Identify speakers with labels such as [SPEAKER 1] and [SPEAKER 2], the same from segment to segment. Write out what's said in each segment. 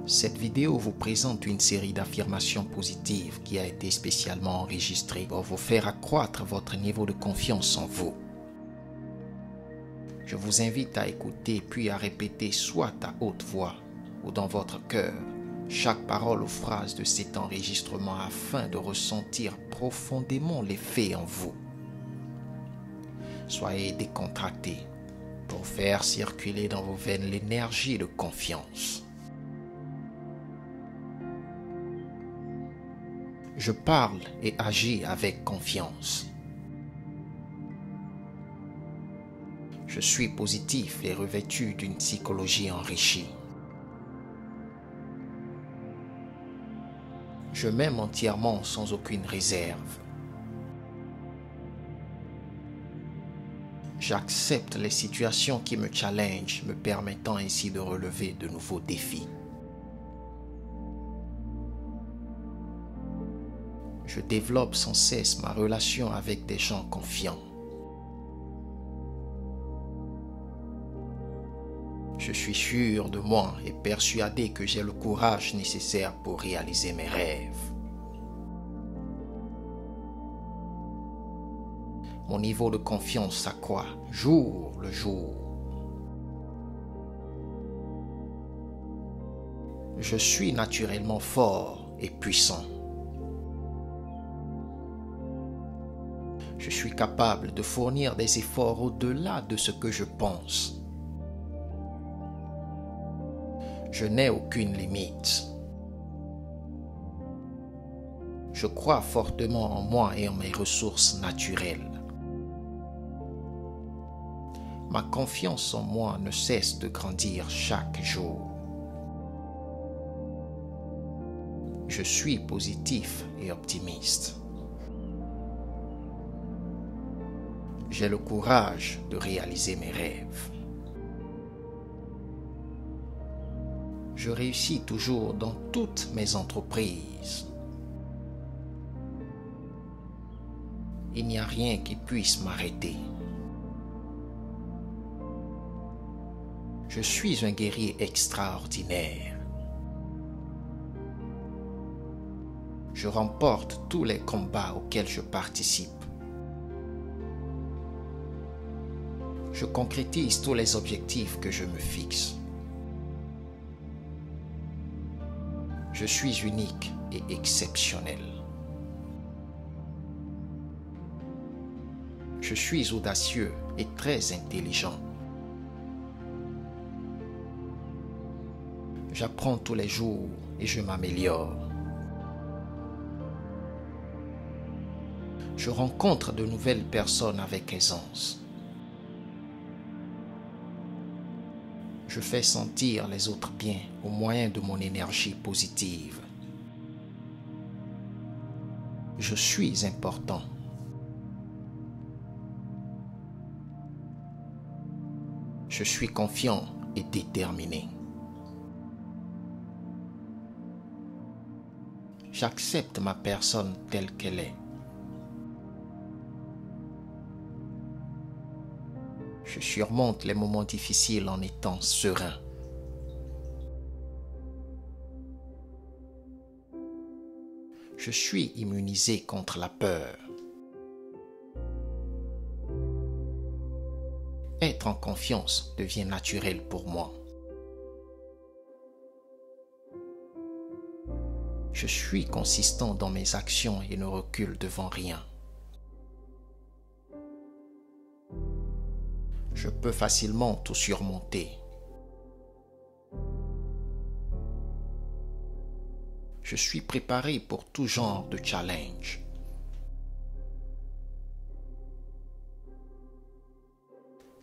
[SPEAKER 1] Cette vidéo vous présente une série d'affirmations positives qui a été spécialement enregistrée pour vous faire accroître votre niveau de confiance en vous. Je vous invite à écouter puis à répéter soit à haute voix ou dans votre cœur chaque parole ou phrase de cet enregistrement afin de ressentir profondément l'effet en vous. Soyez décontracté pour faire circuler dans vos veines l'énergie de confiance. Je parle et agis avec confiance. Je suis positif et revêtu d'une psychologie enrichie. Je m'aime entièrement sans aucune réserve. J'accepte les situations qui me challengent, me permettant ainsi de relever de nouveaux défis. Je développe sans cesse ma relation avec des gens confiants. Je suis sûr de moi et persuadé que j'ai le courage nécessaire pour réaliser mes rêves. Mon niveau de confiance s'accroît jour le jour. Je suis naturellement fort et puissant. Je suis capable de fournir des efforts au-delà de ce que je pense. Je n'ai aucune limite. Je crois fortement en moi et en mes ressources naturelles. Ma confiance en moi ne cesse de grandir chaque jour. Je suis positif et optimiste. J'ai le courage de réaliser mes rêves. Je réussis toujours dans toutes mes entreprises. Il n'y a rien qui puisse m'arrêter. Je suis un guerrier extraordinaire. Je remporte tous les combats auxquels je participe. Je concrétise tous les objectifs que je me fixe. Je suis unique et exceptionnel. Je suis audacieux et très intelligent. J'apprends tous les jours et je m'améliore. Je rencontre de nouvelles personnes avec aisance. Je fais sentir les autres bien au moyen de mon énergie positive. Je suis important. Je suis confiant et déterminé. J'accepte ma personne telle qu'elle est. Je surmonte les moments difficiles en étant serein. Je suis immunisé contre la peur. Être en confiance devient naturel pour moi. Je suis consistant dans mes actions et ne recule devant rien. Je peux facilement tout surmonter. Je suis préparé pour tout genre de challenge.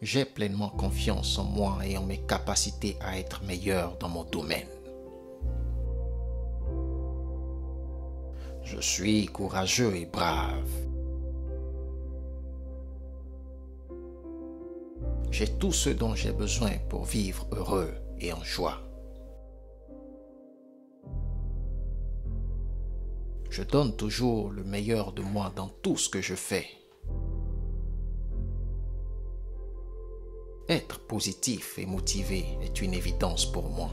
[SPEAKER 1] J'ai pleinement confiance en moi et en mes capacités à être meilleur dans mon domaine. Je suis courageux et brave. J'ai tout ce dont j'ai besoin pour vivre heureux et en joie. Je donne toujours le meilleur de moi dans tout ce que je fais. Être positif et motivé est une évidence pour moi.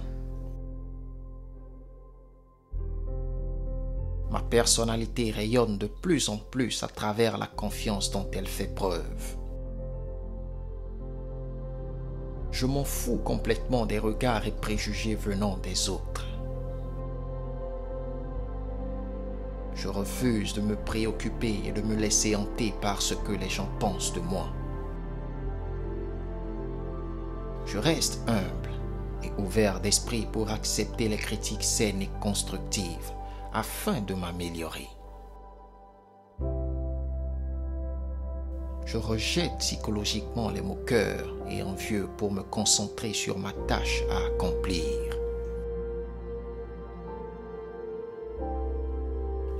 [SPEAKER 1] Ma personnalité rayonne de plus en plus à travers la confiance dont elle fait preuve. Je m'en fous complètement des regards et préjugés venant des autres. Je refuse de me préoccuper et de me laisser hanter par ce que les gens pensent de moi. Je reste humble et ouvert d'esprit pour accepter les critiques saines et constructives afin de m'améliorer. Je rejette psychologiquement les moqueurs et envieux pour me concentrer sur ma tâche à accomplir.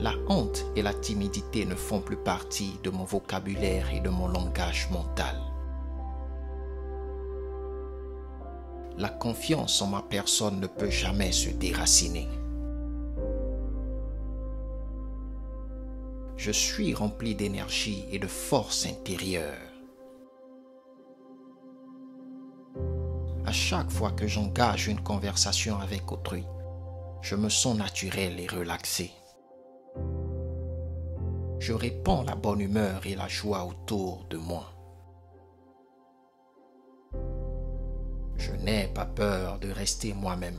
[SPEAKER 1] La honte et la timidité ne font plus partie de mon vocabulaire et de mon langage mental. La confiance en ma personne ne peut jamais se déraciner. Je suis rempli d'énergie et de force intérieure. À chaque fois que j'engage une conversation avec autrui, je me sens naturel et relaxé. Je répands la bonne humeur et la joie autour de moi. Je n'ai pas peur de rester moi-même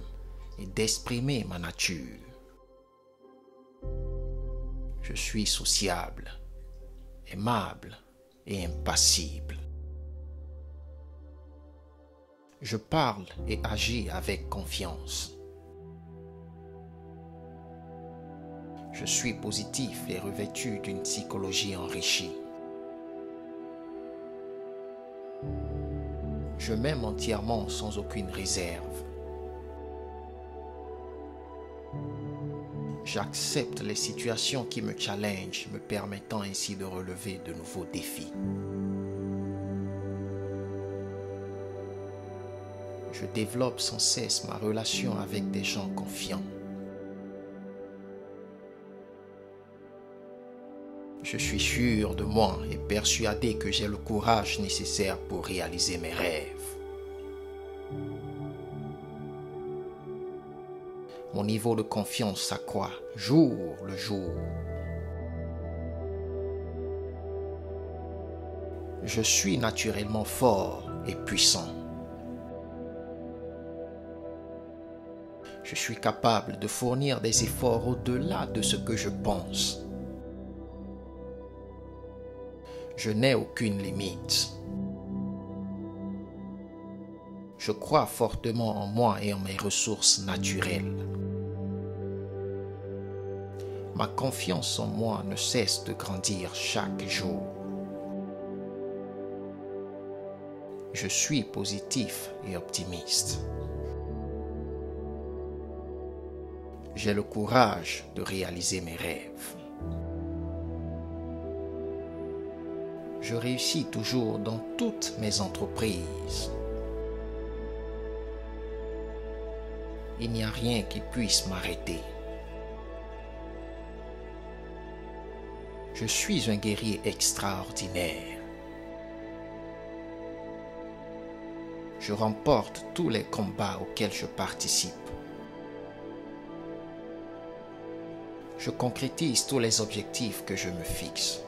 [SPEAKER 1] et d'exprimer ma nature. Je suis sociable, aimable et impassible. Je parle et agis avec confiance. Je suis positif et revêtu d'une psychologie enrichie. Je m'aime entièrement sans aucune réserve. J'accepte les situations qui me challengent, me permettant ainsi de relever de nouveaux défis. Je développe sans cesse ma relation avec des gens confiants. Je suis sûr de moi et persuadé que j'ai le courage nécessaire pour réaliser mes rêves. Mon niveau de confiance s'accroît jour le jour. Je suis naturellement fort et puissant. Je suis capable de fournir des efforts au-delà de ce que je pense. Je n'ai aucune limite. Je crois fortement en moi et en mes ressources naturelles. Ma confiance en moi ne cesse de grandir chaque jour. Je suis positif et optimiste. J'ai le courage de réaliser mes rêves. Je réussis toujours dans toutes mes entreprises. Il n'y a rien qui puisse m'arrêter. Je suis un guerrier extraordinaire. Je remporte tous les combats auxquels je participe. Je concrétise tous les objectifs que je me fixe.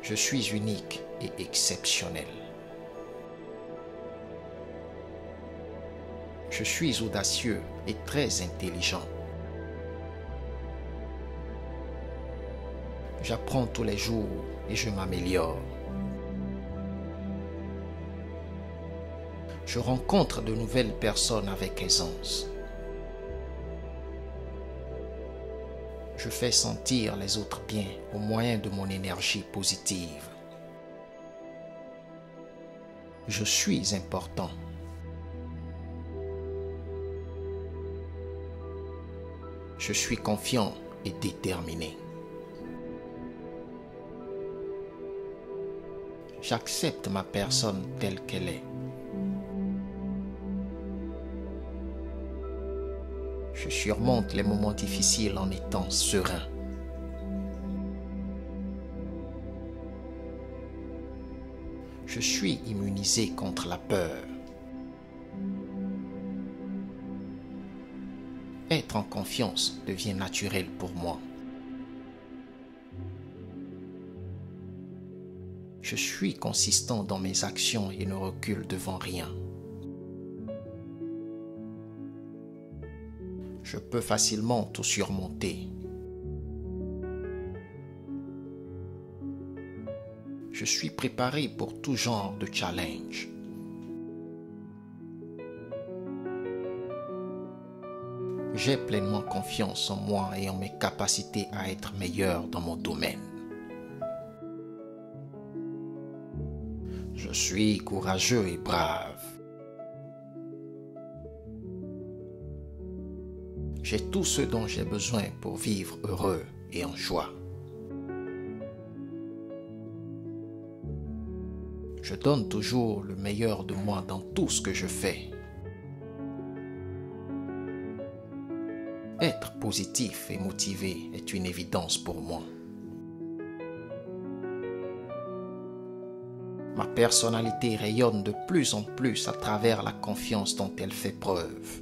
[SPEAKER 1] Je suis unique et exceptionnel. Je suis audacieux et très intelligent. J'apprends tous les jours et je m'améliore. Je rencontre de nouvelles personnes avec aisance. Je fais sentir les autres bien au moyen de mon énergie positive. Je suis important. Je suis confiant et déterminé. J'accepte ma personne telle qu'elle est. Je surmonte les moments difficiles en étant serein. Je suis immunisé contre la peur. Être en confiance devient naturel pour moi. Je suis consistant dans mes actions et ne recule devant rien. Je peux facilement tout surmonter. Je suis préparé pour tout genre de challenge. J'ai pleinement confiance en moi et en mes capacités à être meilleur dans mon domaine. Je suis courageux et brave. J'ai tout ce dont j'ai besoin pour vivre heureux et en joie. Je donne toujours le meilleur de moi dans tout ce que je fais. Être positif et motivé est une évidence pour moi. Ma personnalité rayonne de plus en plus à travers la confiance dont elle fait preuve.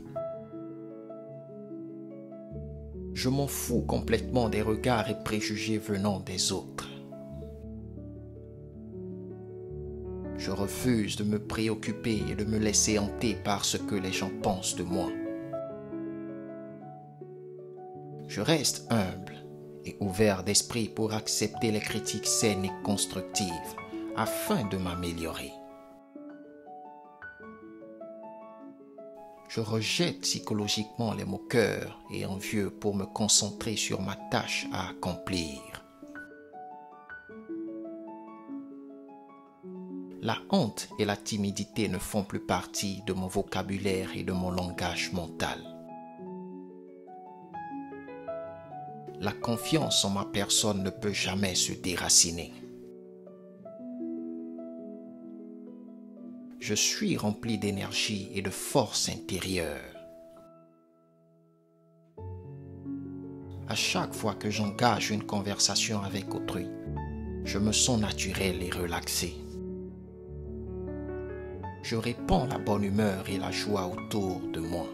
[SPEAKER 1] Je m'en fous complètement des regards et préjugés venant des autres. Je refuse de me préoccuper et de me laisser hanter par ce que les gens pensent de moi. Je reste humble et ouvert d'esprit pour accepter les critiques saines et constructives afin de m'améliorer. Je rejette psychologiquement les moqueurs et envieux pour me concentrer sur ma tâche à accomplir. La honte et la timidité ne font plus partie de mon vocabulaire et de mon langage mental. La confiance en ma personne ne peut jamais se déraciner. Je suis rempli d'énergie et de force intérieure. À chaque fois que j'engage une conversation avec autrui, je me sens naturel et relaxé. Je répands la bonne humeur et la joie autour de moi.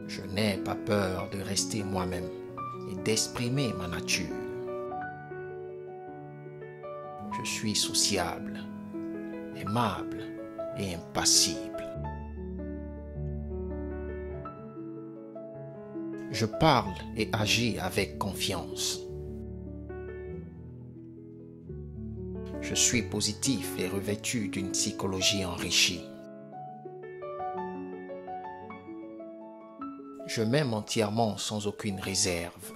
[SPEAKER 1] Je n'ai pas peur de rester moi-même et d'exprimer ma nature. Je suis sociable, aimable et impassible. Je parle et agis avec confiance. Je suis positif et revêtu d'une psychologie enrichie. Je m'aime entièrement sans aucune réserve.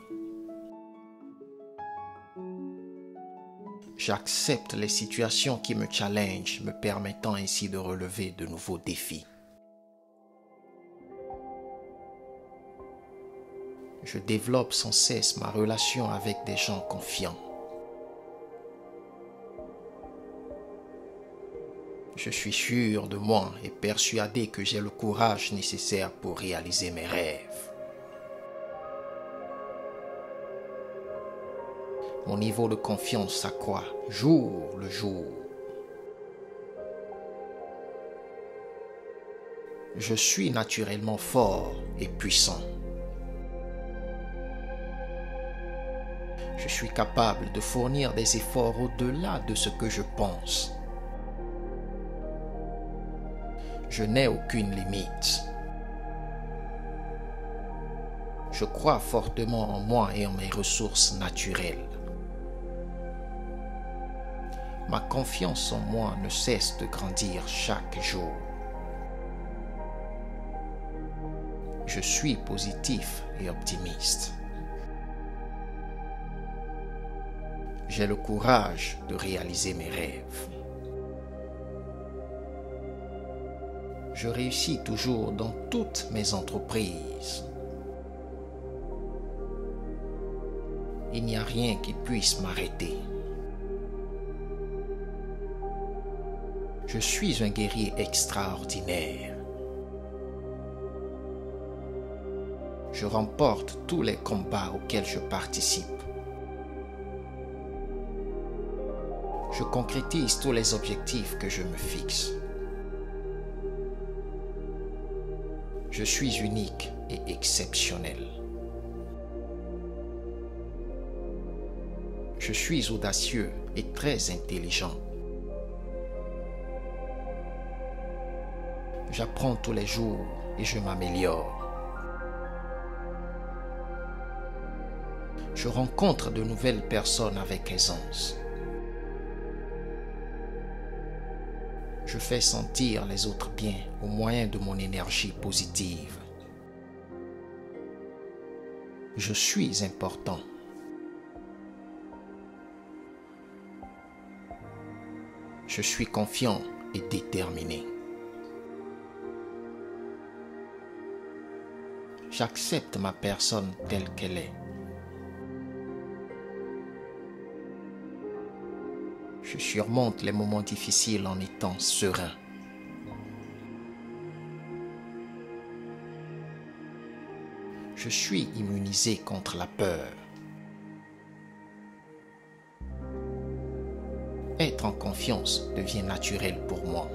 [SPEAKER 1] J'accepte les situations qui me challengent, me permettant ainsi de relever de nouveaux défis. Je développe sans cesse ma relation avec des gens confiants. Je suis sûr de moi et persuadé que j'ai le courage nécessaire pour réaliser mes rêves. Mon niveau de confiance s'accroît jour le jour. Je suis naturellement fort et puissant. Je suis capable de fournir des efforts au-delà de ce que je pense. Je n'ai aucune limite. Je crois fortement en moi et en mes ressources naturelles. Ma confiance en moi ne cesse de grandir chaque jour. Je suis positif et optimiste. J'ai le courage de réaliser mes rêves. Je réussis toujours dans toutes mes entreprises. Il n'y a rien qui puisse m'arrêter. Je suis un guerrier extraordinaire. Je remporte tous les combats auxquels je participe. Je concrétise tous les objectifs que je me fixe. Je suis unique et exceptionnel. Je suis audacieux et très intelligent. J'apprends tous les jours et je m'améliore. Je rencontre de nouvelles personnes avec aisance. Je fais sentir les autres bien au moyen de mon énergie positive. Je suis important. Je suis confiant et déterminé. J'accepte ma personne telle qu'elle est. Je surmonte les moments difficiles en étant serein. Je suis immunisé contre la peur. Être en confiance devient naturel pour moi.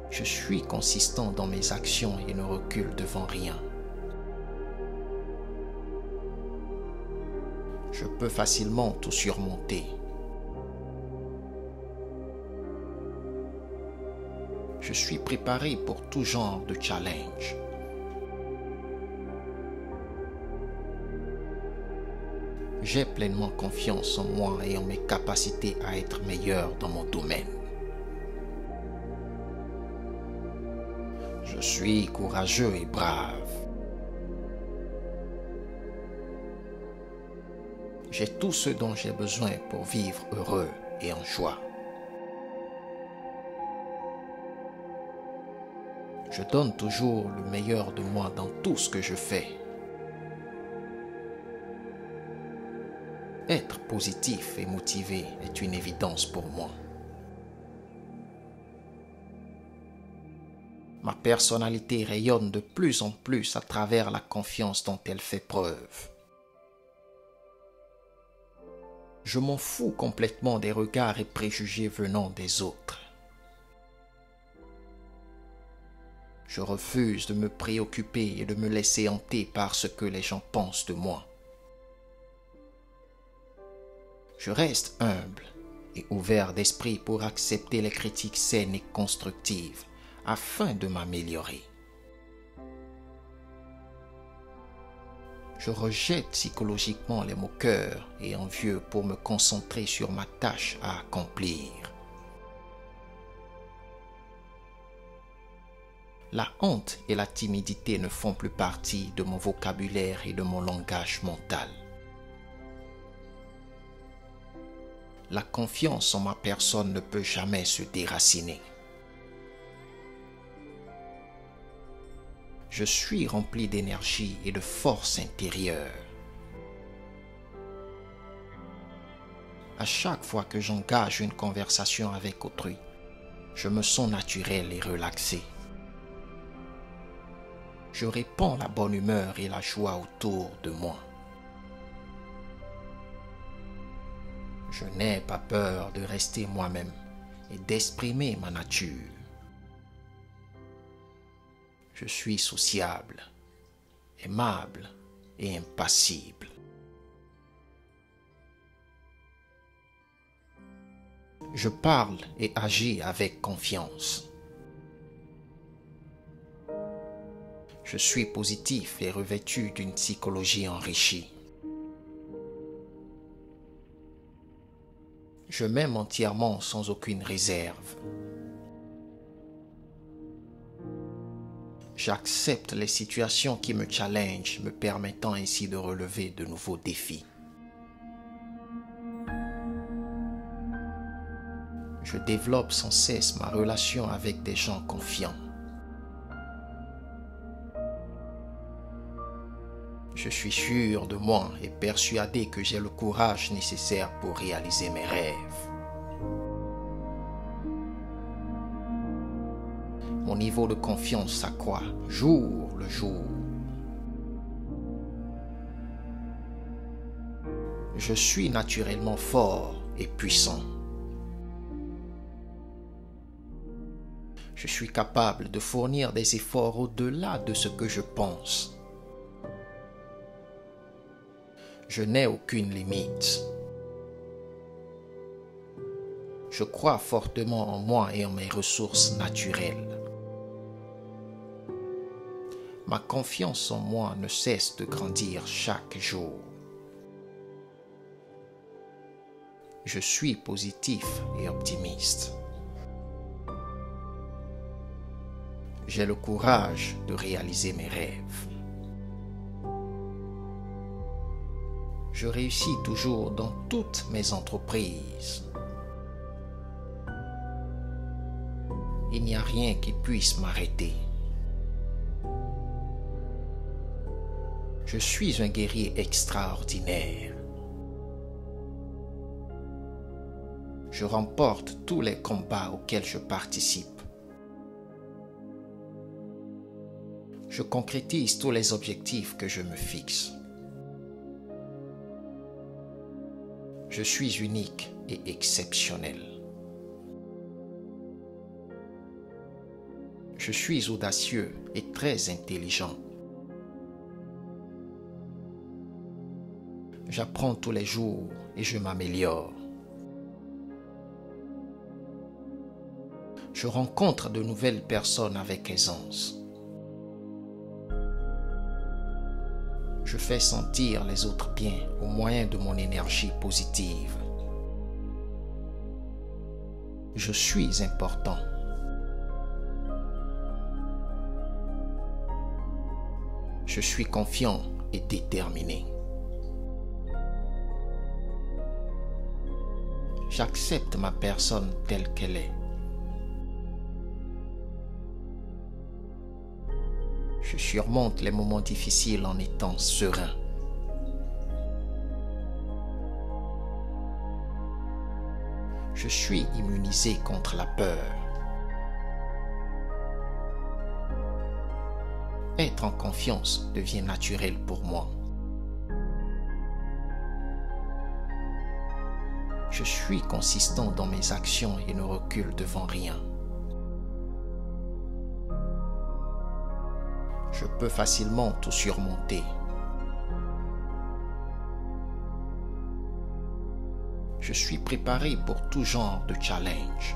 [SPEAKER 1] Je suis consistant dans mes actions et ne recule devant rien. Je peux facilement tout surmonter. Je suis préparé pour tout genre de challenge. J'ai pleinement confiance en moi et en mes capacités à être meilleur dans mon domaine. Je suis courageux et brave. J'ai tout ce dont j'ai besoin pour vivre heureux et en joie. Je donne toujours le meilleur de moi dans tout ce que je fais. Être positif et motivé est une évidence pour moi. Ma personnalité rayonne de plus en plus à travers la confiance dont elle fait preuve. Je m'en fous complètement des regards et préjugés venant des autres. Je refuse de me préoccuper et de me laisser hanter par ce que les gens pensent de moi. Je reste humble et ouvert d'esprit pour accepter les critiques saines et constructives afin de m'améliorer. Je rejette psychologiquement les moqueurs et envieux pour me concentrer sur ma tâche à accomplir. La honte et la timidité ne font plus partie de mon vocabulaire et de mon langage mental. La confiance en ma personne ne peut jamais se déraciner. Je suis rempli d'énergie et de force intérieure. À chaque fois que j'engage une conversation avec autrui, je me sens naturel et relaxé. Je répands la bonne humeur et la joie autour de moi. Je n'ai pas peur de rester moi-même et d'exprimer ma nature. Je suis sociable, aimable et impassible. Je parle et agis avec confiance. Je suis positif et revêtu d'une psychologie enrichie. Je m'aime entièrement sans aucune réserve. J'accepte les situations qui me challengent, me permettant ainsi de relever de nouveaux défis. Je développe sans cesse ma relation avec des gens confiants. Je suis sûr de moi et persuadé que j'ai le courage nécessaire pour réaliser mes rêves. Mon niveau de confiance s'accroît jour le jour. Je suis naturellement fort et puissant. Je suis capable de fournir des efforts au-delà de ce que je pense. Je n'ai aucune limite. Je crois fortement en moi et en mes ressources naturelles. Ma confiance en moi ne cesse de grandir chaque jour. Je suis positif et optimiste. J'ai le courage de réaliser mes rêves. Je réussis toujours dans toutes mes entreprises. Il n'y a rien qui puisse m'arrêter. Je suis un guerrier extraordinaire. Je remporte tous les combats auxquels je participe. Je concrétise tous les objectifs que je me fixe. Je suis unique et exceptionnel. Je suis audacieux et très intelligent. J'apprends tous les jours et je m'améliore. Je rencontre de nouvelles personnes avec aisance. Je fais sentir les autres bien au moyen de mon énergie positive. Je suis important. Je suis confiant et déterminé. J'accepte ma personne telle qu'elle est. Je surmonte les moments difficiles en étant serein. Je suis immunisé contre la peur. Être en confiance devient naturel pour moi. Je suis consistant dans mes actions et ne recule devant rien. Je peux facilement tout surmonter. Je suis préparé pour tout genre de challenge.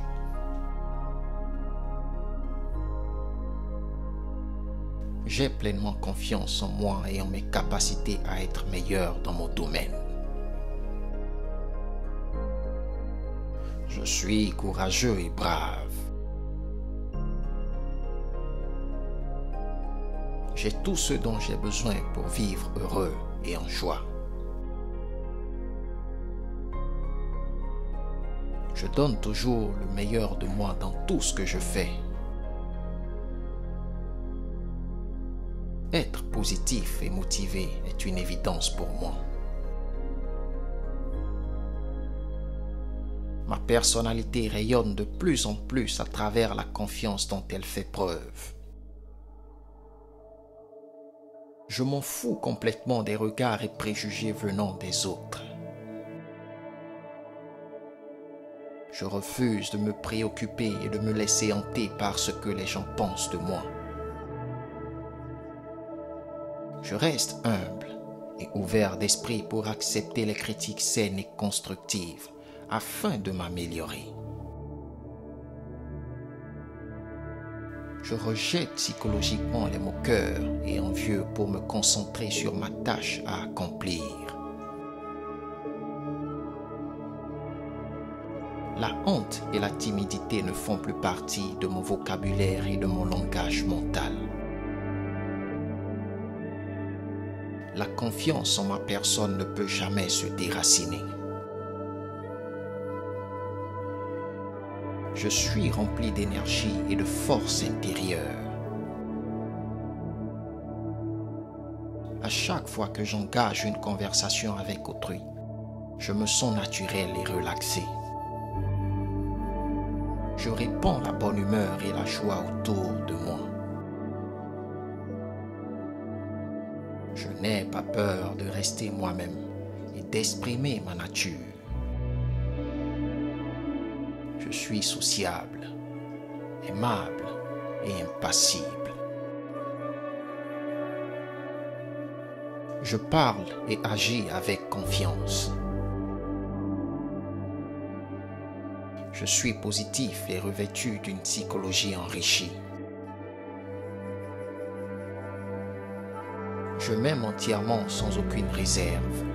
[SPEAKER 1] J'ai pleinement confiance en moi et en mes capacités à être meilleur dans mon domaine. Je suis courageux et brave. J'ai tout ce dont j'ai besoin pour vivre heureux et en joie. Je donne toujours le meilleur de moi dans tout ce que je fais. Être positif et motivé est une évidence pour moi. Ma personnalité rayonne de plus en plus à travers la confiance dont elle fait preuve. Je m'en fous complètement des regards et préjugés venant des autres. Je refuse de me préoccuper et de me laisser hanter par ce que les gens pensent de moi. Je reste humble et ouvert d'esprit pour accepter les critiques saines et constructives afin de m'améliorer. Je rejette psychologiquement les moqueurs et envieux pour me concentrer sur ma tâche à accomplir. La honte et la timidité ne font plus partie de mon vocabulaire et de mon langage mental. La confiance en ma personne ne peut jamais se déraciner. Je suis rempli d'énergie et de force intérieure. À chaque fois que j'engage une conversation avec autrui, je me sens naturel et relaxé. Je répands la bonne humeur et la joie autour de moi. Je n'ai pas peur de rester moi-même et d'exprimer ma nature. Je suis sociable, aimable et impassible. Je parle et agis avec confiance. Je suis positif et revêtu d'une psychologie enrichie. Je m'aime entièrement sans aucune réserve.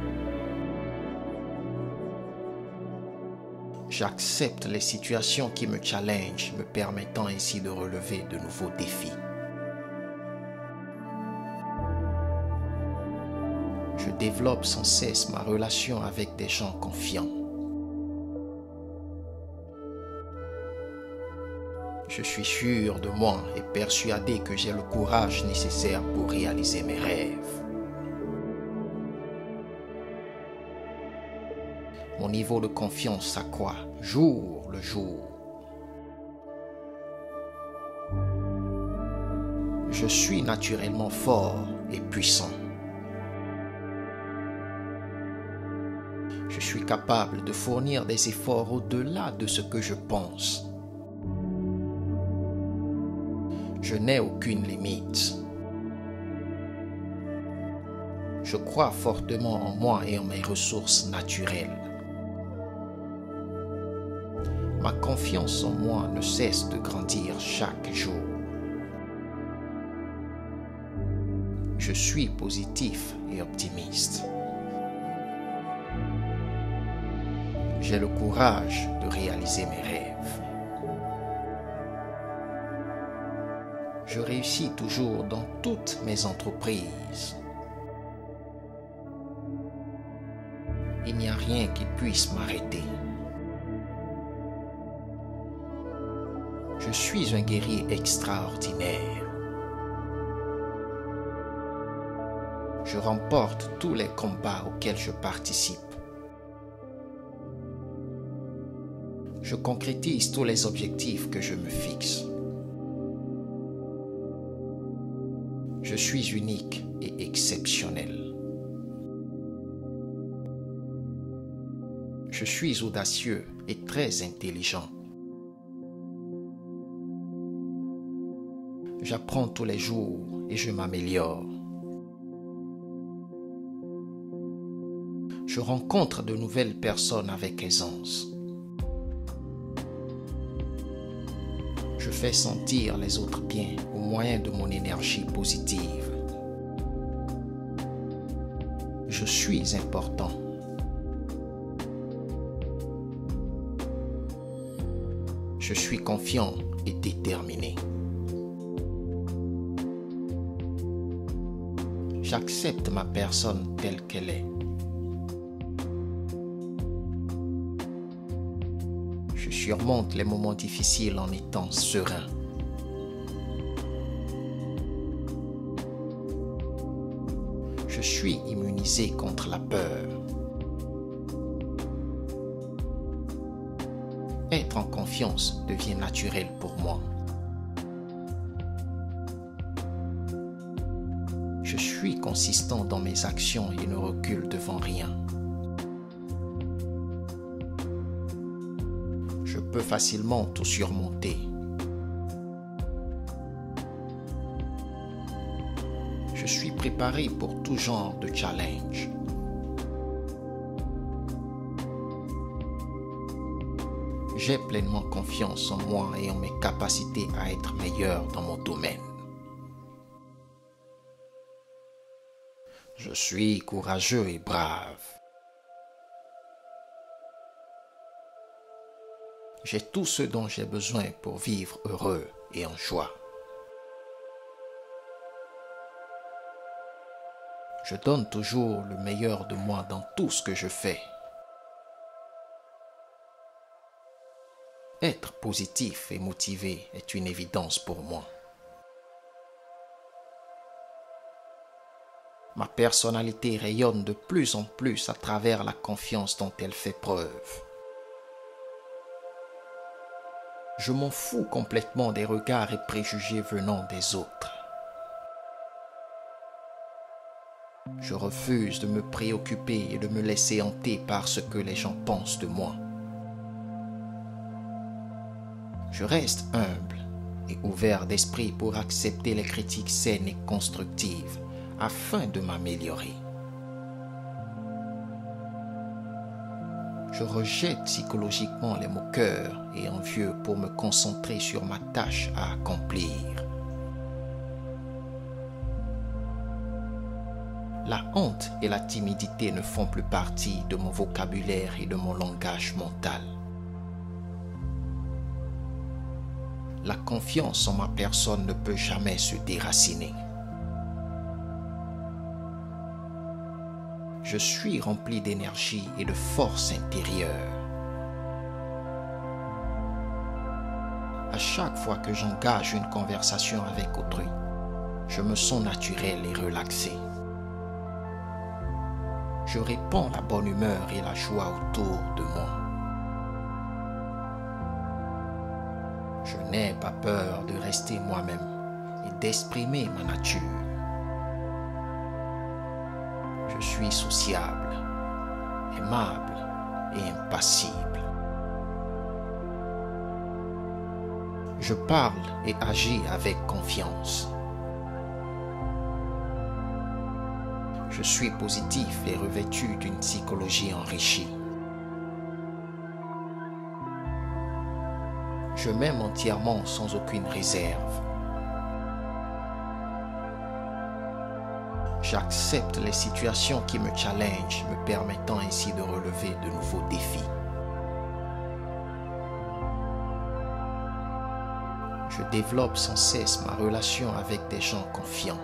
[SPEAKER 1] J'accepte les situations qui me challengent, me permettant ainsi de relever de nouveaux défis. Je développe sans cesse ma relation avec des gens confiants. Je suis sûr de moi et persuadé que j'ai le courage nécessaire pour réaliser mes rêves. Mon niveau de confiance s'accroît jour le jour. Je suis naturellement fort et puissant. Je suis capable de fournir des efforts au-delà de ce que je pense. Je n'ai aucune limite. Je crois fortement en moi et en mes ressources naturelles. Ma confiance en moi ne cesse de grandir chaque jour. Je suis positif et optimiste. J'ai le courage de réaliser mes rêves. Je réussis toujours dans toutes mes entreprises. Il n'y a rien qui puisse m'arrêter. Je suis un guerrier extraordinaire. Je remporte tous les combats auxquels je participe. Je concrétise tous les objectifs que je me fixe. Je suis unique et exceptionnel. Je suis audacieux et très intelligent. J'apprends tous les jours et je m'améliore. Je rencontre de nouvelles personnes avec aisance. Je fais sentir les autres bien au moyen de mon énergie positive. Je suis important. Je suis confiant et déterminé. J'accepte ma personne telle qu'elle est. Je surmonte les moments difficiles en étant serein. Je suis immunisé contre la peur. Être en confiance devient naturel pour moi. Je suis consistant dans mes actions et ne recule devant rien. Je peux facilement tout surmonter. Je suis préparé pour tout genre de challenge. J'ai pleinement confiance en moi et en mes capacités à être meilleur dans mon domaine. Je suis courageux et brave. J'ai tout ce dont j'ai besoin pour vivre heureux et en joie. Je donne toujours le meilleur de moi dans tout ce que je fais. Être positif et motivé est une évidence pour moi. Ma personnalité rayonne de plus en plus à travers la confiance dont elle fait preuve. Je m'en fous complètement des regards et préjugés venant des autres. Je refuse de me préoccuper et de me laisser hanter par ce que les gens pensent de moi. Je reste humble et ouvert d'esprit pour accepter les critiques saines et constructives afin de m'améliorer. Je rejette psychologiquement les moqueurs et envieux pour me concentrer sur ma tâche à accomplir. La honte et la timidité ne font plus partie de mon vocabulaire et de mon langage mental. La confiance en ma personne ne peut jamais se déraciner. Je suis rempli d'énergie et de force intérieure. À chaque fois que j'engage une conversation avec autrui, je me sens naturel et relaxé. Je répands la bonne humeur et la joie autour de moi. Je n'ai pas peur de rester moi-même et d'exprimer ma nature. Je suis sociable, aimable et impassible. Je parle et agis avec confiance. Je suis positif et revêtu d'une psychologie enrichie. Je m'aime entièrement sans aucune réserve. J'accepte les situations qui me challengent, me permettant ainsi de relever de nouveaux défis. Je développe sans cesse ma relation avec des gens confiants.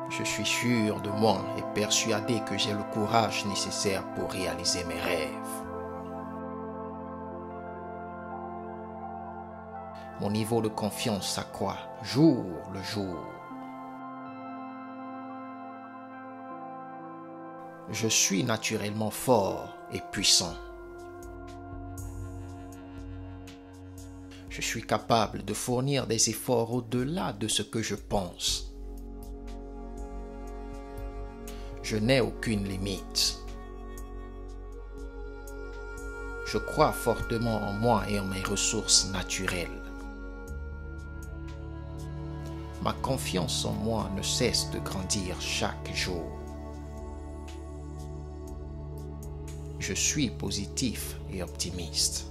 [SPEAKER 1] Je suis sûr de moi et persuadé que j'ai le courage nécessaire pour réaliser mes rêves. Mon niveau de confiance s'accroît jour le jour. Je suis naturellement fort et puissant. Je suis capable de fournir des efforts au-delà de ce que je pense. Je n'ai aucune limite. Je crois fortement en moi et en mes ressources naturelles. Ma confiance en moi ne cesse de grandir chaque jour. Je suis positif et optimiste.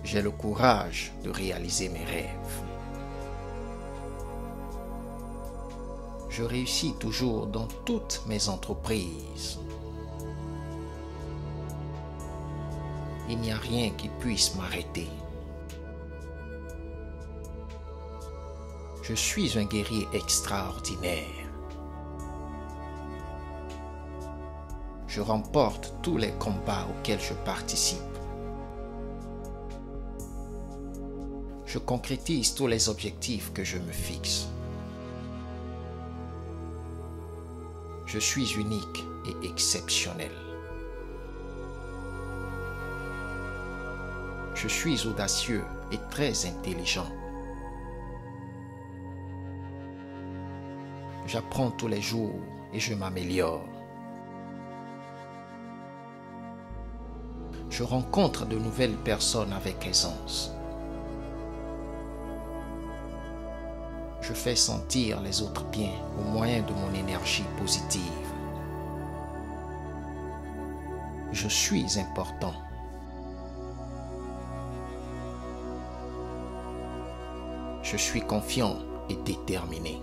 [SPEAKER 1] J'ai le courage de réaliser mes rêves. Je réussis toujours dans toutes mes entreprises. Il n'y a rien qui puisse m'arrêter. Je suis un guerrier extraordinaire. Je remporte tous les combats auxquels je participe. Je concrétise tous les objectifs que je me fixe. Je suis unique et exceptionnel. Je suis audacieux et très intelligent. J'apprends tous les jours et je m'améliore. Je rencontre de nouvelles personnes avec aisance. Je fais sentir les autres bien au moyen de mon énergie positive. Je suis important. Je suis confiant et déterminé.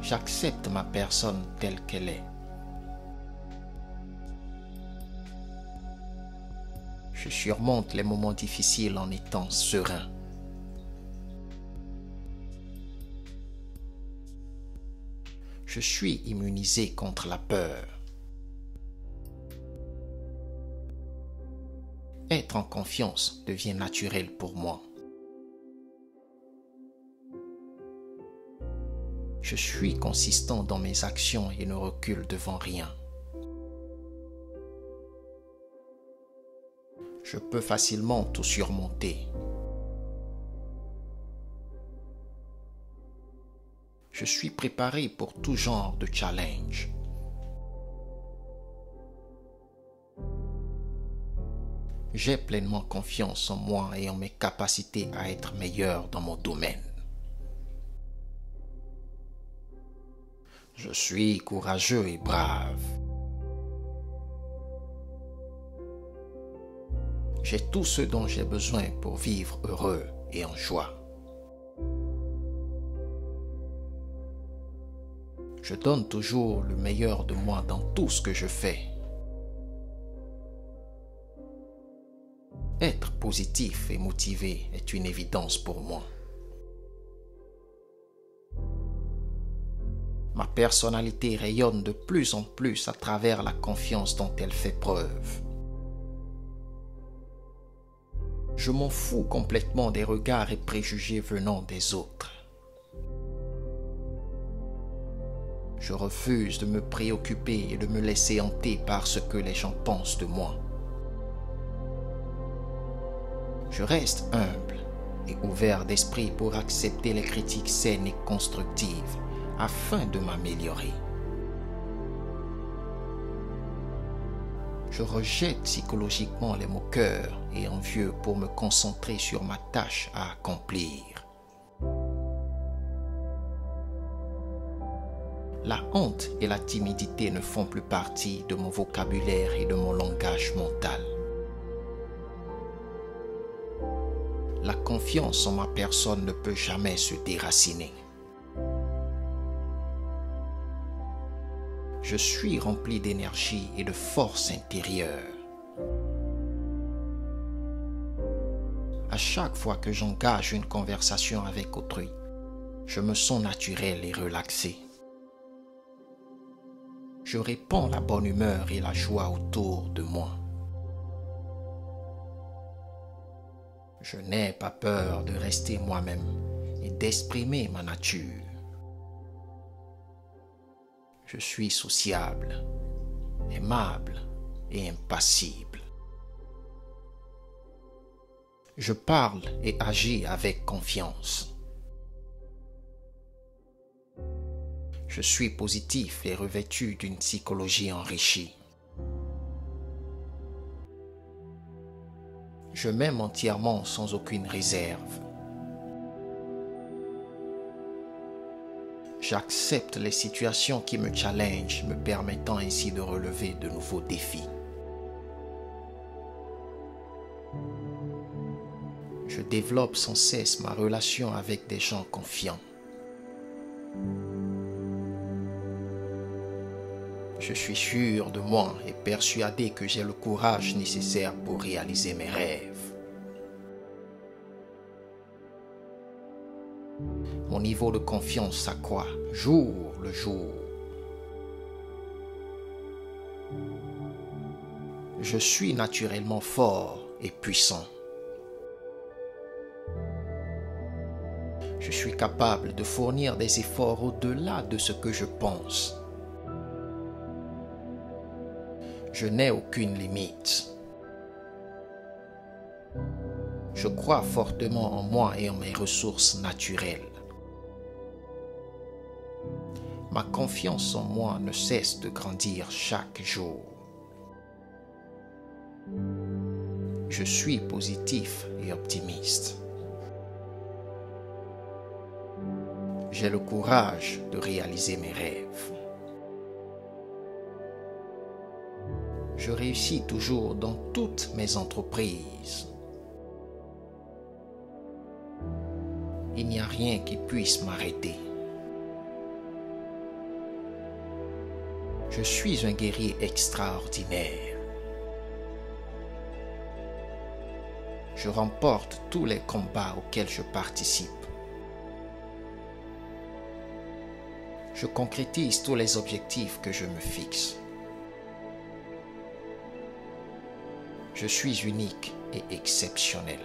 [SPEAKER 1] J'accepte ma personne telle qu'elle est. Je surmonte les moments difficiles en étant serein. Je suis immunisé contre la peur. Être en confiance devient naturel pour moi. Je suis consistant dans mes actions et ne recule devant rien. Je peux facilement tout surmonter. Je suis préparé pour tout genre de challenge. J'ai pleinement confiance en moi et en mes capacités à être meilleur dans mon domaine. Je suis courageux et brave. J'ai tout ce dont j'ai besoin pour vivre heureux et en joie. Je donne toujours le meilleur de moi dans tout ce que je fais. Être positif et motivé est une évidence pour moi. Ma personnalité rayonne de plus en plus à travers la confiance dont elle fait preuve. Je m'en fous complètement des regards et préjugés venant des autres. Je refuse de me préoccuper et de me laisser hanter par ce que les gens pensent de moi. Je reste humble et ouvert d'esprit pour accepter les critiques saines et constructives afin de m'améliorer. Je rejette psychologiquement les moqueurs et envieux pour me concentrer sur ma tâche à accomplir. La honte et la timidité ne font plus partie de mon vocabulaire et de mon langage mental. La confiance en ma personne ne peut jamais se déraciner. Je suis rempli d'énergie et de force intérieure. À chaque fois que j'engage une conversation avec autrui, je me sens naturel et relaxé. Je répands la bonne humeur et la joie autour de moi. Je n'ai pas peur de rester moi-même et d'exprimer ma nature. Je suis sociable, aimable et impassible. Je parle et agis avec confiance. Je suis positif et revêtu d'une psychologie enrichie. Je m'aime entièrement sans aucune réserve. J'accepte les situations qui me challengent, me permettant ainsi de relever de nouveaux défis. Je développe sans cesse ma relation avec des gens confiants. Je suis sûr de moi et persuadé que j'ai le courage nécessaire pour réaliser mes rêves. Mon niveau de confiance s'accroît jour le jour. Je suis naturellement fort et puissant. Je suis capable de fournir des efforts au-delà de ce que je pense. Je n'ai aucune limite. Je crois fortement en moi et en mes ressources naturelles. Ma confiance en moi ne cesse de grandir chaque jour. Je suis positif et optimiste. J'ai le courage de réaliser mes rêves. Je réussis toujours dans toutes mes entreprises. Il n'y a rien qui puisse m'arrêter. Je suis un guerrier extraordinaire. Je remporte tous les combats auxquels je participe. Je concrétise tous les objectifs que je me fixe. Je suis unique et exceptionnel.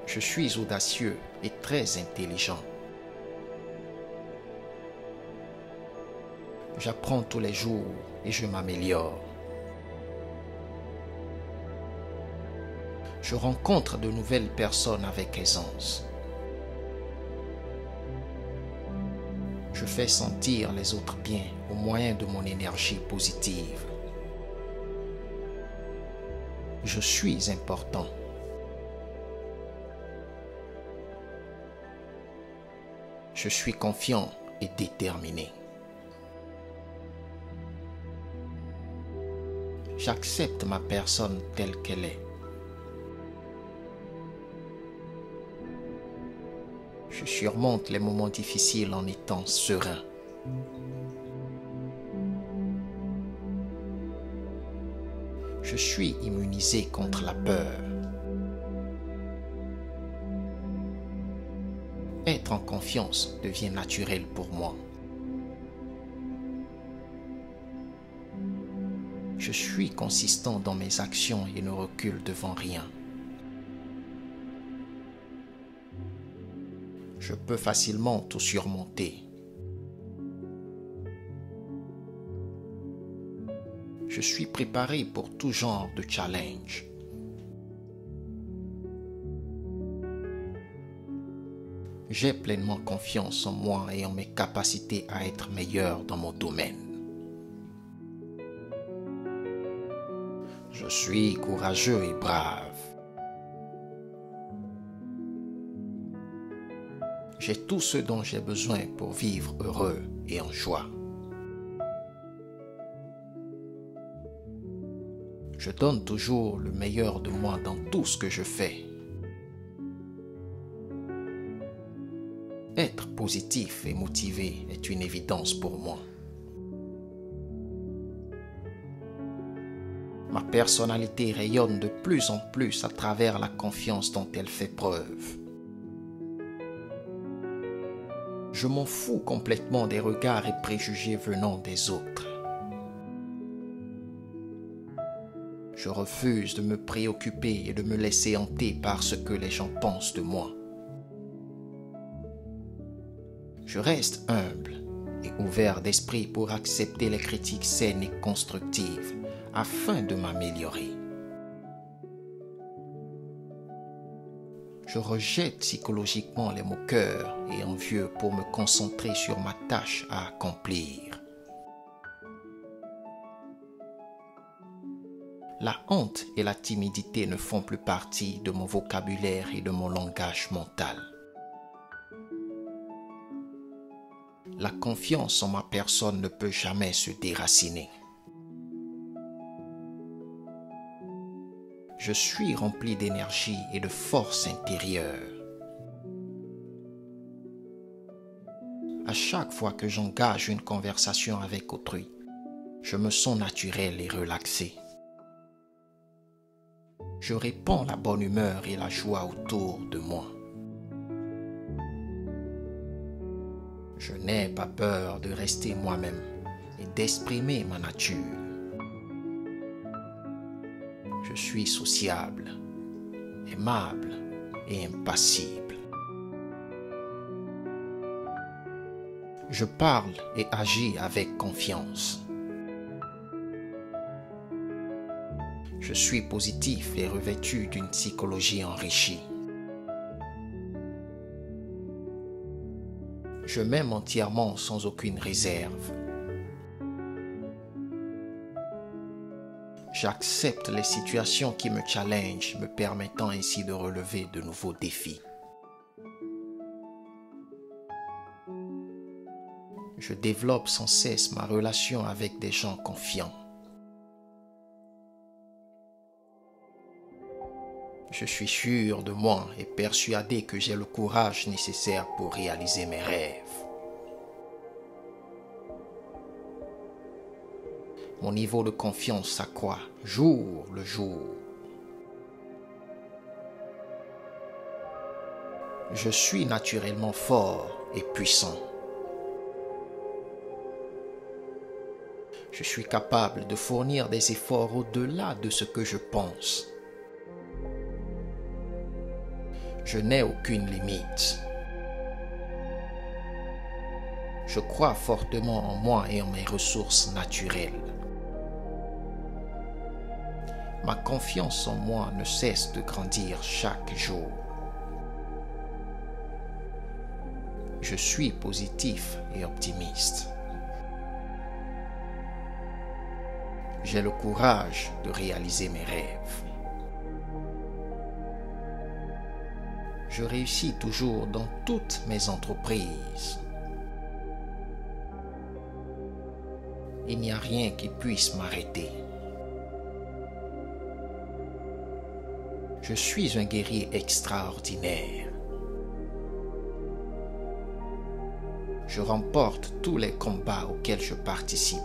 [SPEAKER 1] Je suis audacieux et très intelligent. J'apprends tous les jours et je m'améliore. Je rencontre de nouvelles personnes avec aisance. Je fais sentir les autres bien au moyen de mon énergie positive. Je suis important. Je suis confiant et déterminé. J'accepte ma personne telle qu'elle est. Je surmonte les moments difficiles en étant serein. Je suis immunisé contre la peur. Être en confiance devient naturel pour moi. Je suis consistant dans mes actions et ne recule devant rien. Je peux facilement tout surmonter. Je suis préparé pour tout genre de challenge. J'ai pleinement confiance en moi et en mes capacités à être meilleur dans mon domaine. Je suis courageux et brave. J'ai tout ce dont j'ai besoin pour vivre heureux et en joie. Je donne toujours le meilleur de moi dans tout ce que je fais. Être positif et motivé est une évidence pour moi. Ma personnalité rayonne de plus en plus à travers la confiance dont elle fait preuve. Je m'en fous complètement des regards et préjugés venant des autres. Je refuse de me préoccuper et de me laisser hanter par ce que les gens pensent de moi. Je reste humble et ouvert d'esprit pour accepter les critiques saines et constructives afin de m'améliorer. Je rejette psychologiquement les moqueurs et envieux pour me concentrer sur ma tâche à accomplir. La honte et la timidité ne font plus partie de mon vocabulaire et de mon langage mental. La confiance en ma personne ne peut jamais se déraciner. Je suis rempli d'énergie et de force intérieure. À chaque fois que j'engage une conversation avec autrui, je me sens naturel et relaxé. Je répands la bonne humeur et la joie autour de moi. Je n'ai pas peur de rester moi-même et d'exprimer ma nature. Je suis sociable, aimable et impassible. Je parle et agis avec confiance. Je suis positif et revêtu d'une psychologie enrichie. Je m'aime entièrement sans aucune réserve. J'accepte les situations qui me challengent, me permettant ainsi de relever de nouveaux défis. Je développe sans cesse ma relation avec des gens confiants. Je suis sûr de moi et persuadé que j'ai le courage nécessaire pour réaliser mes rêves. Mon niveau de confiance s'accroît jour le jour. Je suis naturellement fort et puissant. Je suis capable de fournir des efforts au-delà de ce que je pense. Je n'ai aucune limite. Je crois fortement en moi et en mes ressources naturelles. Ma confiance en moi ne cesse de grandir chaque jour. Je suis positif et optimiste. J'ai le courage de réaliser mes rêves. Je réussis toujours dans toutes mes entreprises. Il n'y a rien qui puisse m'arrêter. Je suis un guerrier extraordinaire. Je remporte tous les combats auxquels je participe.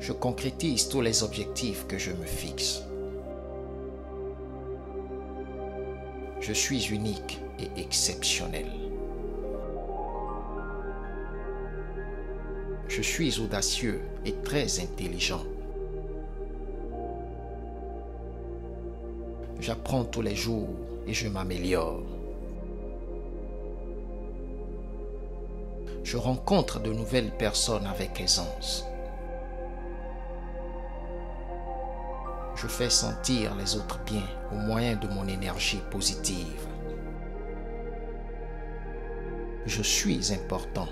[SPEAKER 1] Je concrétise tous les objectifs que je me fixe. Je suis unique et exceptionnel. Je suis audacieux et très intelligent. J'apprends tous les jours et je m'améliore. Je rencontre de nouvelles personnes avec aisance. Je fais sentir les autres bien au moyen de mon énergie positive. Je suis important.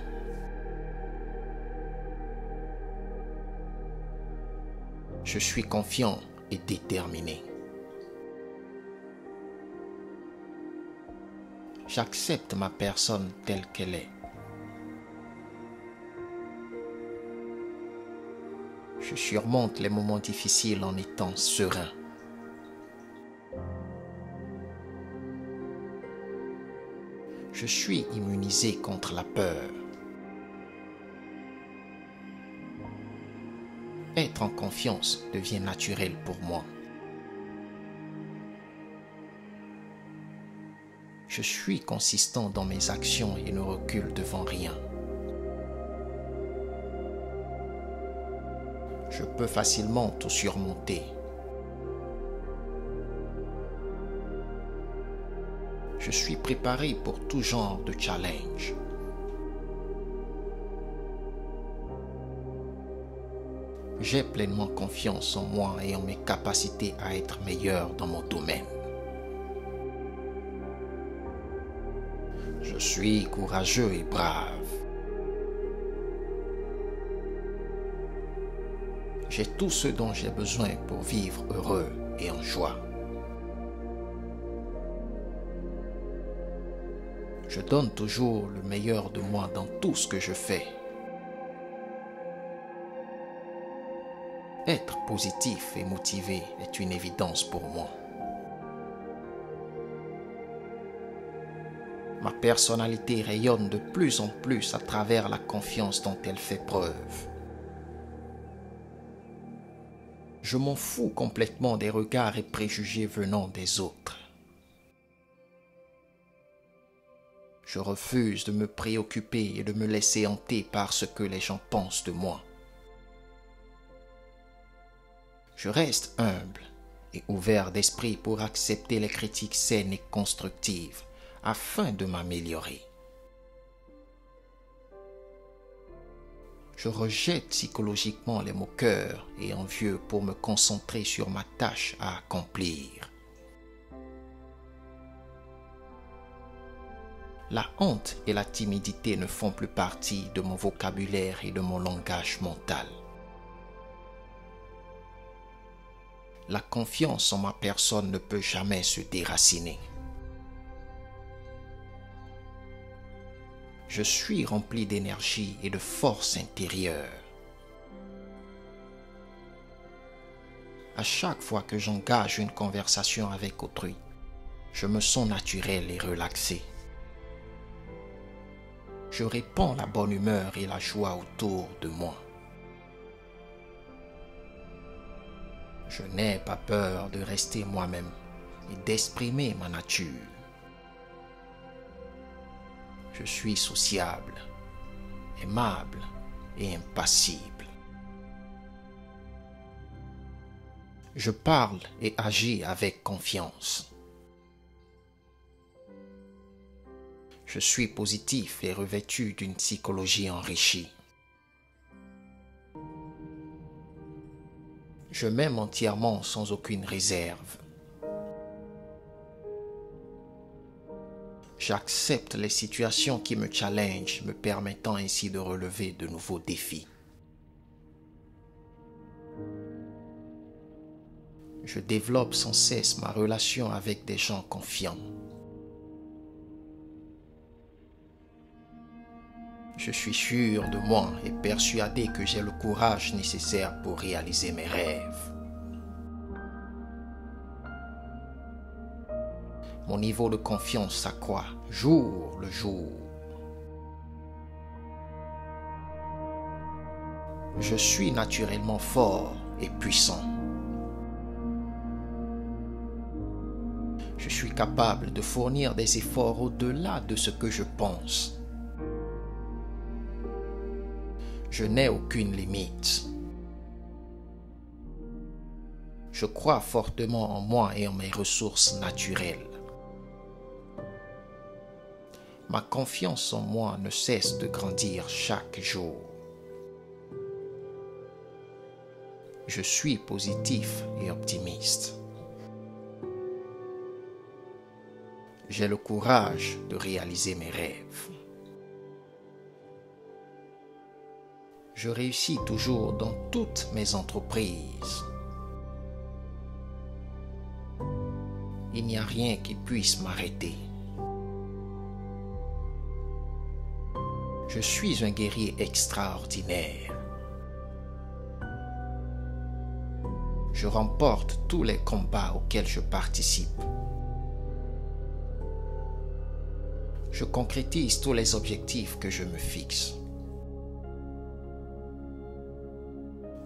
[SPEAKER 1] Je suis confiant et déterminé. J'accepte ma personne telle qu'elle est. Je surmonte les moments difficiles en étant serein. Je suis immunisé contre la peur. Être en confiance devient naturel pour moi. Je suis consistant dans mes actions et ne recule devant rien. Je peux facilement tout surmonter. Je suis préparé pour tout genre de challenge. J'ai pleinement confiance en moi et en mes capacités à être meilleur dans mon domaine. Je suis courageux et brave. J'ai tout ce dont j'ai besoin pour vivre heureux et en joie. Je donne toujours le meilleur de moi dans tout ce que je fais. Être positif et motivé est une évidence pour moi. Ma personnalité rayonne de plus en plus à travers la confiance dont elle fait preuve. Je m'en fous complètement des regards et préjugés venant des autres. Je refuse de me préoccuper et de me laisser hanter par ce que les gens pensent de moi. Je reste humble et ouvert d'esprit pour accepter les critiques saines et constructives afin de m'améliorer. Je rejette psychologiquement les moqueurs et envieux pour me concentrer sur ma tâche à accomplir. La honte et la timidité ne font plus partie de mon vocabulaire et de mon langage mental. La confiance en ma personne ne peut jamais se déraciner. Je suis rempli d'énergie et de force intérieure. À chaque fois que j'engage une conversation avec autrui, je me sens naturel et relaxé. Je répands la bonne humeur et la joie autour de moi. Je n'ai pas peur de rester moi-même et d'exprimer ma nature. Je suis sociable, aimable et impassible. Je parle et agis avec confiance. Je suis positif et revêtu d'une psychologie enrichie. Je m'aime entièrement sans aucune réserve. J'accepte les situations qui me challengent, me permettant ainsi de relever de nouveaux défis. Je développe sans cesse ma relation avec des gens confiants. Je suis sûr de moi et persuadé que j'ai le courage nécessaire pour réaliser mes rêves. Mon niveau de confiance s'accroît jour le jour. Je suis naturellement fort et puissant. Je suis capable de fournir des efforts au-delà de ce que je pense. Je n'ai aucune limite. Je crois fortement en moi et en mes ressources naturelles. Ma confiance en moi ne cesse de grandir chaque jour. Je suis positif et optimiste. J'ai le courage de réaliser mes rêves. Je réussis toujours dans toutes mes entreprises. Il n'y a rien qui puisse m'arrêter. Je suis un guerrier extraordinaire. Je remporte tous les combats auxquels je participe. Je concrétise tous les objectifs que je me fixe.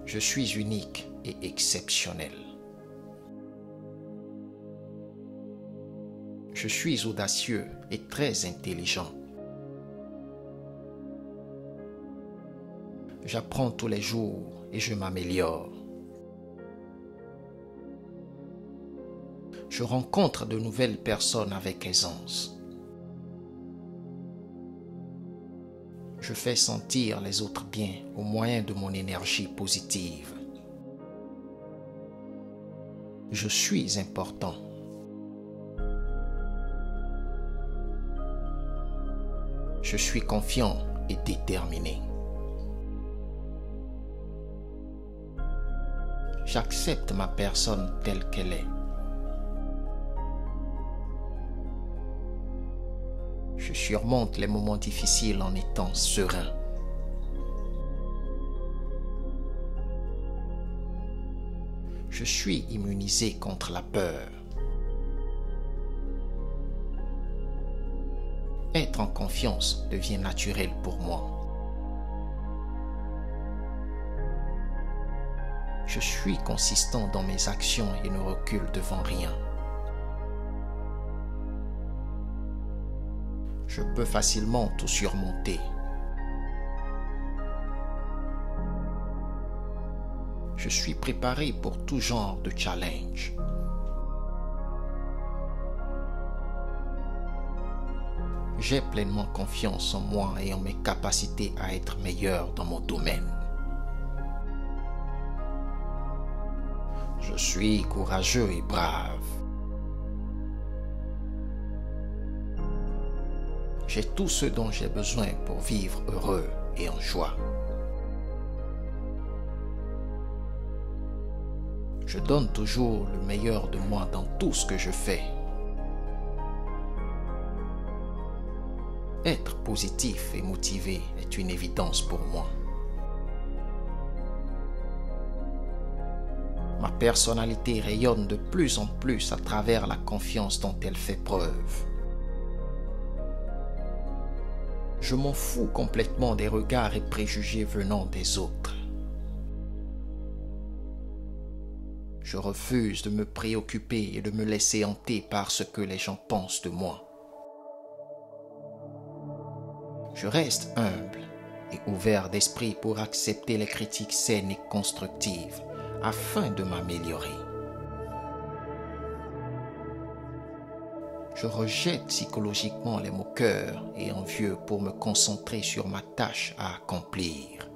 [SPEAKER 1] Je suis unique et exceptionnel. Je suis audacieux et très intelligent. J'apprends tous les jours et je m'améliore. Je rencontre de nouvelles personnes avec aisance. Je fais sentir les autres bien au moyen de mon énergie positive. Je suis important. Je suis confiant et déterminé. J'accepte ma personne telle qu'elle est. Je surmonte les moments difficiles en étant serein. Je suis immunisé contre la peur. Être en confiance devient naturel pour moi. Je suis consistant dans mes actions et ne recule devant rien. Je peux facilement tout surmonter. Je suis préparé pour tout genre de challenge. J'ai pleinement confiance en moi et en mes capacités à être meilleur dans mon domaine. Je suis courageux et brave. J'ai tout ce dont j'ai besoin pour vivre heureux et en joie. Je donne toujours le meilleur de moi dans tout ce que je fais. Être positif et motivé est une évidence pour moi. Ma personnalité rayonne de plus en plus à travers la confiance dont elle fait preuve. Je m'en fous complètement des regards et préjugés venant des autres. Je refuse de me préoccuper et de me laisser hanter par ce que les gens pensent de moi. Je reste humble et ouvert d'esprit pour accepter les critiques saines et constructives afin de m'améliorer. Je rejette psychologiquement les moqueurs et envieux pour me concentrer sur ma tâche à accomplir.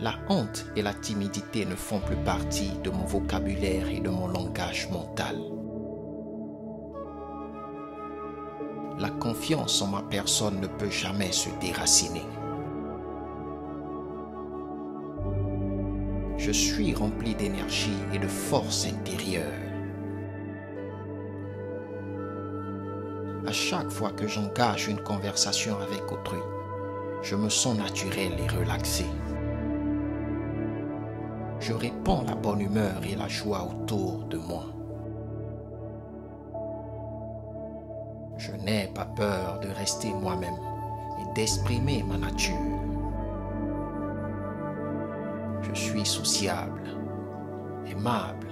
[SPEAKER 1] La honte et la timidité ne font plus partie de mon vocabulaire et de mon langage mental. La confiance en ma personne ne peut jamais se déraciner. Je suis rempli d'énergie et de force intérieure. À chaque fois que j'engage une conversation avec autrui, je me sens naturel et relaxé. Je répands la bonne humeur et la joie autour de moi. Je n'ai pas peur de rester moi-même et d'exprimer ma nature. Je suis sociable, aimable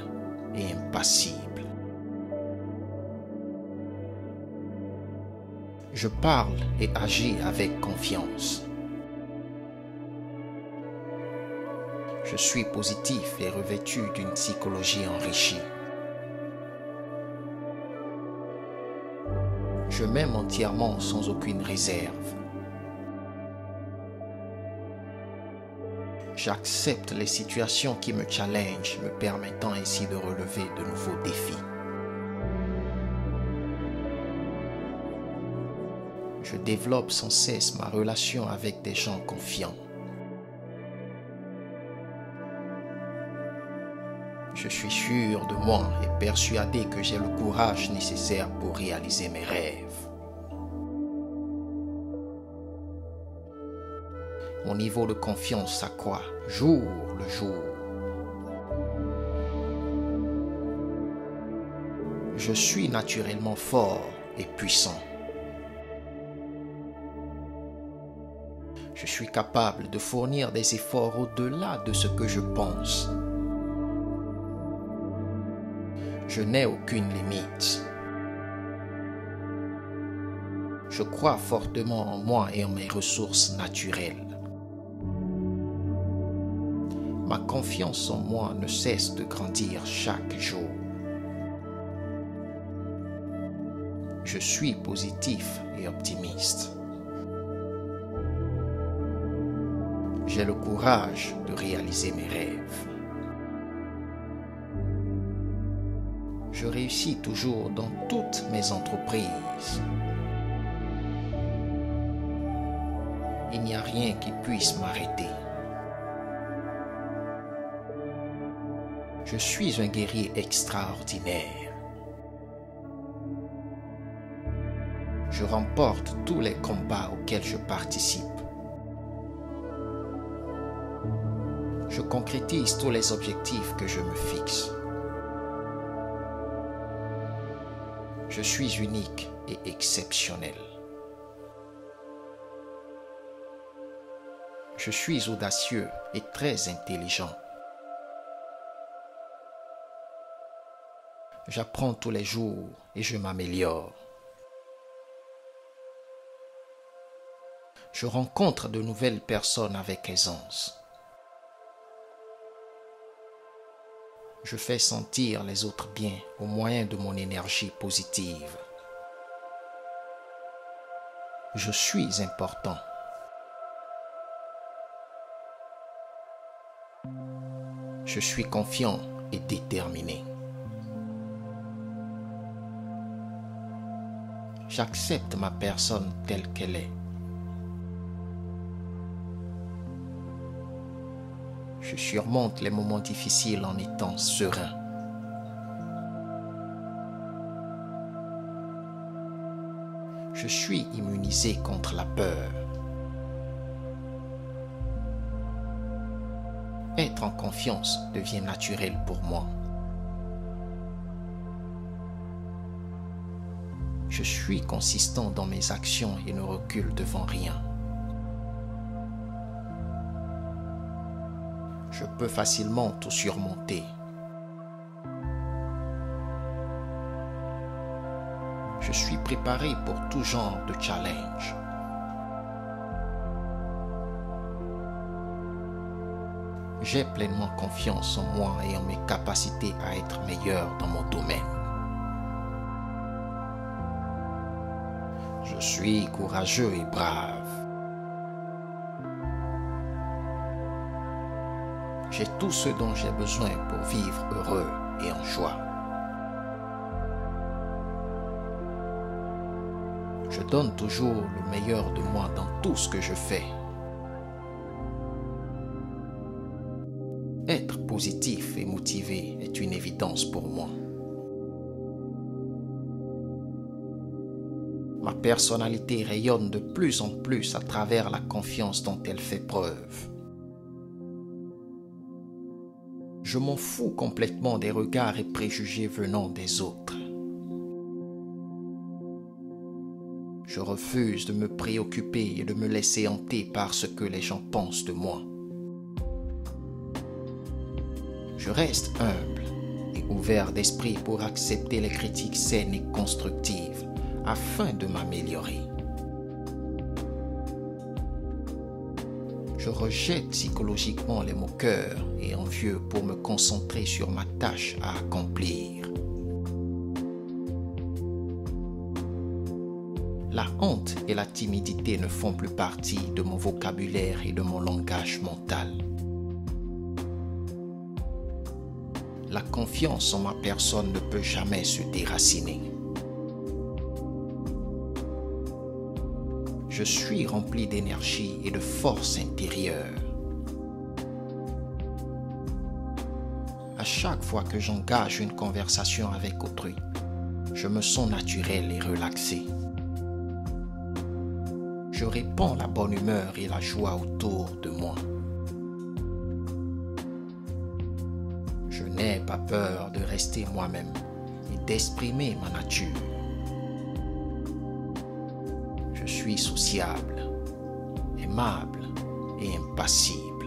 [SPEAKER 1] et impassible. Je parle et agis avec confiance. Je suis positif et revêtu d'une psychologie enrichie. Je m'aime entièrement sans aucune réserve. J'accepte les situations qui me challengent, me permettant ainsi de relever de nouveaux défis. Je développe sans cesse ma relation avec des gens confiants. Je suis sûr de moi et persuadé que j'ai le courage nécessaire pour réaliser mes rêves. Mon niveau de confiance s'accroît jour le jour. Je suis naturellement fort et puissant. Je suis capable de fournir des efforts au-delà de ce que je pense. Je n'ai aucune limite. Je crois fortement en moi et en mes ressources naturelles. Ma confiance en moi ne cesse de grandir chaque jour. Je suis positif et optimiste. J'ai le courage de réaliser mes rêves. Je réussis toujours dans toutes mes entreprises. Il n'y a rien qui puisse m'arrêter. Je suis un guerrier extraordinaire. Je remporte tous les combats auxquels je participe. Je concrétise tous les objectifs que je me fixe. Je suis unique et exceptionnel. Je suis audacieux et très intelligent. J'apprends tous les jours et je m'améliore. Je rencontre de nouvelles personnes avec aisance. Je fais sentir les autres bien au moyen de mon énergie positive. Je suis important. Je suis confiant et déterminé. J'accepte ma personne telle qu'elle est. Je surmonte les moments difficiles en étant serein. Je suis immunisé contre la peur. Être en confiance devient naturel pour moi. Je suis consistant dans mes actions et ne recule devant rien. Je peux facilement tout surmonter. Je suis préparé pour tout genre de challenge. J'ai pleinement confiance en moi et en mes capacités à être meilleur dans mon domaine. Je suis courageux et brave. J'ai tout ce dont j'ai besoin pour vivre heureux et en joie. Je donne toujours le meilleur de moi dans tout ce que je fais. Être positif et motivé est une évidence pour moi. Ma personnalité rayonne de plus en plus à travers la confiance dont elle fait preuve. Je m'en fous complètement des regards et préjugés venant des autres. Je refuse de me préoccuper et de me laisser hanter par ce que les gens pensent de moi. Je reste humble et ouvert d'esprit pour accepter les critiques saines et constructives afin de m'améliorer. Je rejette psychologiquement les moqueurs et envieux pour me concentrer sur ma tâche à accomplir. La honte et la timidité ne font plus partie de mon vocabulaire et de mon langage mental. La confiance en ma personne ne peut jamais se déraciner. Je suis rempli d'énergie et de force intérieure. À chaque fois que j'engage une conversation avec autrui, je me sens naturel et relaxé. Je répands la bonne humeur et la joie autour de moi. Je n'ai pas peur de rester moi-même et d'exprimer ma nature. Je suis sociable, aimable et impassible.